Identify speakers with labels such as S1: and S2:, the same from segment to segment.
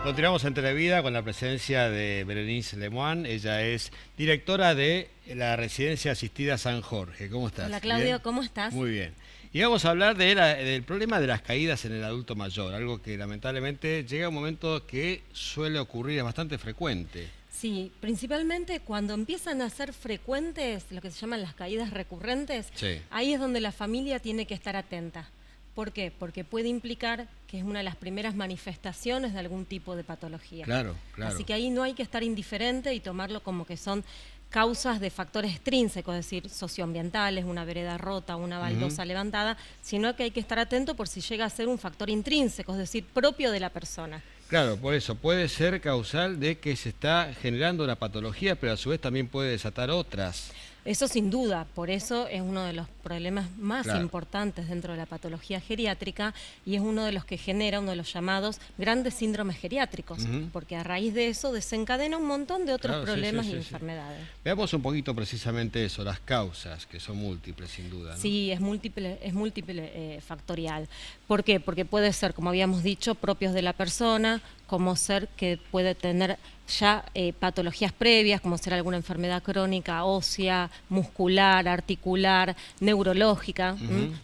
S1: Continuamos en Televida con la presencia de Berenice Lemoine. Ella es directora de la Residencia Asistida San Jorge. ¿Cómo estás?
S2: Hola Claudio,
S1: ¿Bien?
S2: ¿cómo estás?
S1: Muy bien. Y vamos a hablar del problema de las caídas en el adulto mayor, algo que lamentablemente llega a un momento que suele ocurrir, es bastante frecuente.
S2: Sí, principalmente cuando empiezan a ser frecuentes, lo que se llaman las caídas recurrentes,
S1: Sí.
S2: ahí es donde la familia tiene que estar atenta. ¿Por qué? Porque puede implicar que es una de las primeras manifestaciones de algún tipo de patología.
S1: Claro, claro.
S2: Así que ahí no hay que estar indiferente y tomarlo como que son causas de factores extrínsecos, es decir, socioambientales, una vereda rota, una baldosa levantada, sino que hay que estar atento por si llega a ser un factor intrínseco, es decir, propio de la persona.
S1: Claro, por eso puede ser causal de que se está generando una patología, pero a su vez también puede desatar otras.
S2: Eso sin duda, por eso es uno de los problemas más
S1: Claro.
S2: importantes dentro de la patología geriátrica y es uno de los que genera uno de los llamados grandes síndromes geriátricos, porque a raíz de eso desencadena un montón de otros
S1: Claro, sí,
S2: problemas
S1: sí,
S2: y
S1: sí, sí.
S2: enfermedades.
S1: Veamos un poquito precisamente eso, las causas, que son múltiples sin duda, ¿no?
S2: Sí, es múltiple factorial. ¿Por qué? Porque puede ser, como habíamos dicho, propios de la persona, como ser que puede tener ya patologías previas, como ser alguna enfermedad crónica, ósea, muscular, articular, neurológica,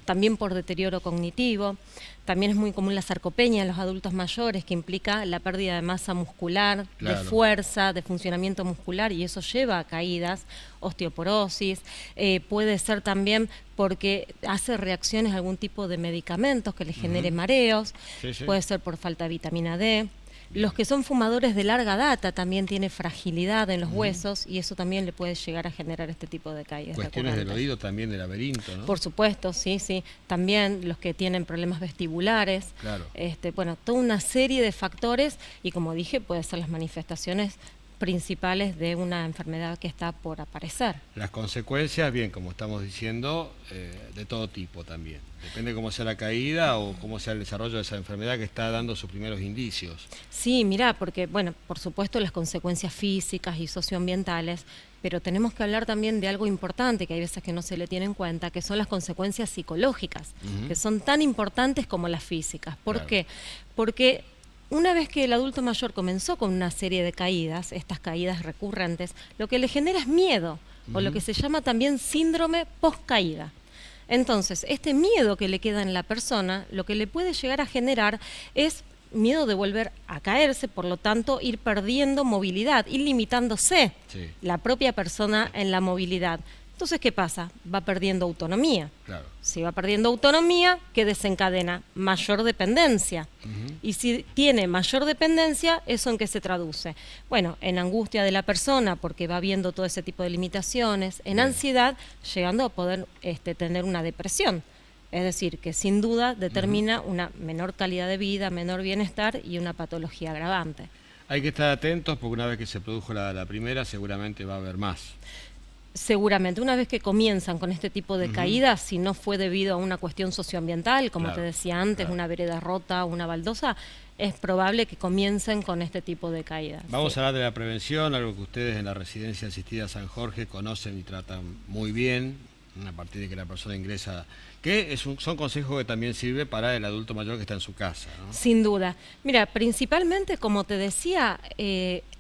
S2: también por deterioro cognitivo. También es muy común la sarcopenia en los adultos mayores, que implica la pérdida de masa muscular,
S1: Claro.
S2: de fuerza, de funcionamiento muscular, y eso lleva a caídas, osteoporosis. Puede ser también porque hace reacciones a algún tipo de medicamentos que le genere mareos.
S1: Sí, sí.
S2: Puede ser por falta de vitamina D. Los que son fumadores de larga data también tienen fragilidad en los huesos y eso también le puede llegar a generar este tipo de caídas
S1: Cuestiones del
S2: recurrentes.
S1: oído también, del laberinto, ¿no?
S2: Por supuesto, sí, sí. También los que tienen problemas vestibulares.
S1: Claro.
S2: Bueno, toda una serie de factores y como dije, pueden ser las manifestaciones principales de una enfermedad que está por aparecer.
S1: Las consecuencias, bien, como estamos diciendo, de todo tipo también. Depende cómo sea la caída o cómo sea el desarrollo de esa enfermedad que está dando sus primeros indicios.
S2: Sí, mirá, porque, bueno, por supuesto las consecuencias físicas y socioambientales, pero tenemos que hablar también de algo importante que hay veces que no se le tiene en cuenta, que son las consecuencias psicológicas, que son tan importantes como las físicas. ¿Por
S1: Claro.
S2: qué? Porque una vez que el adulto mayor comenzó con una serie de caídas, estas caídas recurrentes, lo que le genera es miedo, o lo que se llama también síndrome post-caída. Entonces, este miedo que le queda en la persona, lo que le puede llegar a generar es miedo de volver a caerse, por lo tanto, ir perdiendo movilidad, ir limitándose
S1: Sí.
S2: la propia persona en la movilidad. Entonces, ¿qué pasa? Va perdiendo autonomía.
S1: Claro.
S2: Si va perdiendo autonomía, ¿qué desencadena? Mayor dependencia. Y si tiene mayor dependencia, ¿eso en qué se traduce? Bueno, en angustia de la persona, porque va viendo todo ese tipo de limitaciones, en ansiedad, llegando a poder tener una depresión. Es decir, que sin duda determina una menor calidad de vida, menor bienestar y una patología agravante.
S1: Hay que estar atentos porque una vez que se produjo la primera, seguramente va a haber más.
S2: Seguramente, una vez que comienzan con este tipo de caídas, si no fue debido a una cuestión socioambiental, como
S1: Claro,
S2: te decía antes,
S1: claro.
S2: una vereda rota, una baldosa, es probable que comiencen con este tipo de caídas.
S1: Vamos
S2: sí.
S1: a hablar de la prevención, algo que ustedes en la Residencia Asistida San Jorge conocen y tratan muy bien, a partir de que la persona ingresa, que son consejos que también sirven para el adulto mayor que está en su casa, ¿no?
S2: Sin duda. Mira, principalmente, como te decía,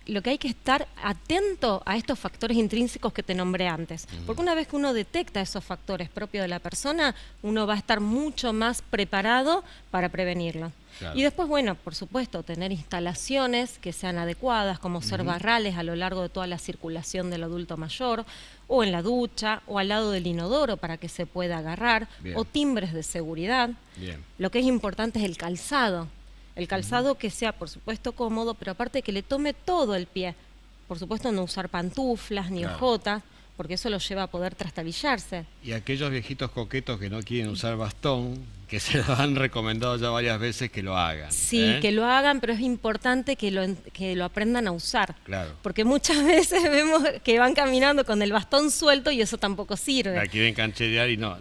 S2: lo que hay que estar atento a estos factores intrínsecos que te nombré antes. Porque una vez que uno detecta esos factores propios de la persona, uno va a estar mucho más preparado para prevenirlo.
S1: Claro.
S2: Y después, bueno, por supuesto, tener instalaciones que sean adecuadas, como ser barrales a lo largo de toda la circulación del adulto mayor, o en la ducha, o al lado del inodoro para que se pueda agarrar,
S1: Bien.
S2: o timbres de seguridad.
S1: Bien.
S2: Lo que es importante es el calzado. El calzado que sea, por supuesto, cómodo, pero aparte que le tome todo el pie. Por supuesto, no usar pantuflas ni
S1: Claro.
S2: ojotas, porque eso lo lleva a poder trastabillarse.
S1: Y aquellos viejitos coquetos que no quieren usar bastón, que se los han recomendado ya varias veces que lo hagan.
S2: Sí, que lo hagan, pero es importante que lo aprendan a usar.
S1: Claro.
S2: Porque muchas veces vemos que van caminando con el bastón suelto y eso tampoco sirve.
S1: La quieren cancherear y no,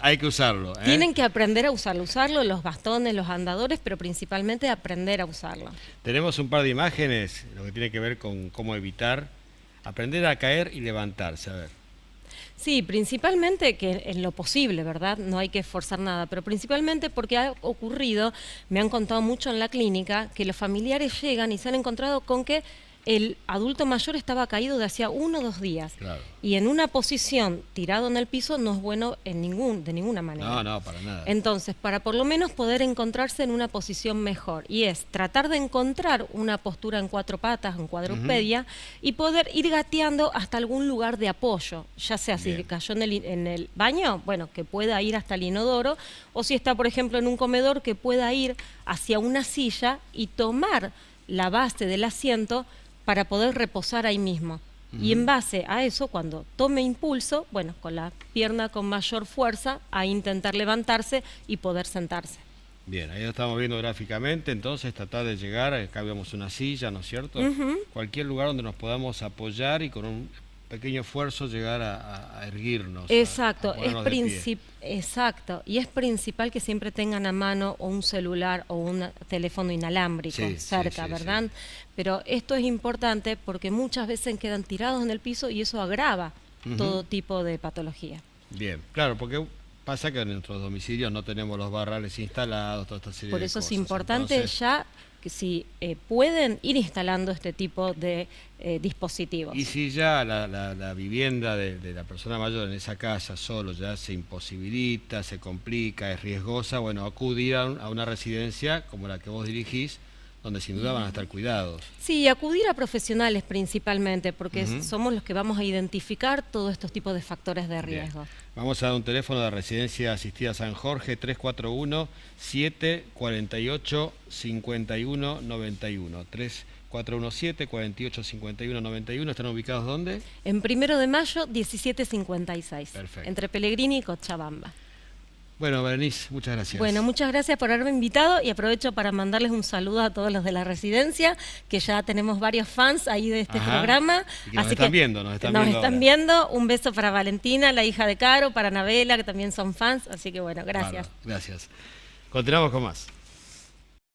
S1: hay que usarlo.
S2: Tienen que aprender a usarlo, los bastones, los andadores, pero principalmente aprender a usarlo.
S1: Tenemos un par de imágenes, lo que tiene que ver con cómo evitar, aprender a caer y levantarse, a ver.
S2: Sí, principalmente que en lo posible, ¿verdad? No hay que forzar nada, pero principalmente porque ha ocurrido, me han contado mucho en la clínica, que los familiares llegan y se han encontrado con que el adulto mayor estaba caído de hacía 1 o 2 días.
S1: Claro.
S2: Y en una posición tirado en el piso no es bueno de ninguna manera.
S1: No, para nada.
S2: Entonces, para por lo menos poder encontrarse en una posición mejor, y es tratar de encontrar una postura en 4 patas, en cuadrupedia, y poder ir gateando hasta algún lugar de apoyo, ya sea si
S1: Bien.
S2: cayó en el baño, bueno, que pueda ir hasta el inodoro, o si está, por ejemplo, en un comedor, que pueda ir hacia una silla y tomar la base del asiento para poder reposar ahí mismo. Y en base a eso, cuando tome impulso, bueno, con la pierna con mayor fuerza, a intentar levantarse y poder sentarse.
S1: Bien, ahí lo estamos viendo gráficamente, entonces tratar de llegar, acá vemos una silla, ¿no es cierto? Cualquier lugar donde nos podamos apoyar y con un pequeño esfuerzo llegar a erguirnos.
S2: Exacto,
S1: a ponernos de pie.
S2: exacto, y es principal que siempre tengan a mano o un celular o un teléfono inalámbrico cerca, ¿verdad? Sí. Pero esto es importante porque muchas veces quedan tirados en el piso y eso agrava todo tipo de patología.
S1: Bien, claro, porque pasa que en nuestros domicilios no tenemos los barrales instalados, toda esta serie de cosas.
S2: Por eso es importante
S1: Entonces,
S2: ya que si pueden ir instalando este tipo de dispositivos.
S1: y si ya la vivienda de la persona mayor en esa casa solo ya se imposibilita, se complica, es riesgosa, bueno, acudir a una residencia como la que vos dirigís, donde sin duda van a estar cuidados.
S2: Sí, acudir a profesionales principalmente, porque somos los que vamos a identificar todos estos tipos de factores de riesgo.
S1: Bien. Vamos a dar un teléfono de Residencia Asistida San Jorge, 341-748-5191. 341-748-5191. ¿Están ubicados dónde?
S2: En 1 de Mayo, 1756.
S1: Perfecto.
S2: Entre Pellegrini y Cochabamba.
S1: Bueno, Berenice, muchas gracias.
S2: Bueno, muchas gracias por haberme invitado y aprovecho para mandarles un saludo a todos los de la residencia, que ya tenemos varios fans ahí de este programa.
S1: Y que nos están viendo.
S2: Nos están viendo. Un beso para Valentina, la hija de Caro, para Anabela, que también son fans. Así que bueno, gracias.
S1: Bueno, gracias. Continuamos con más.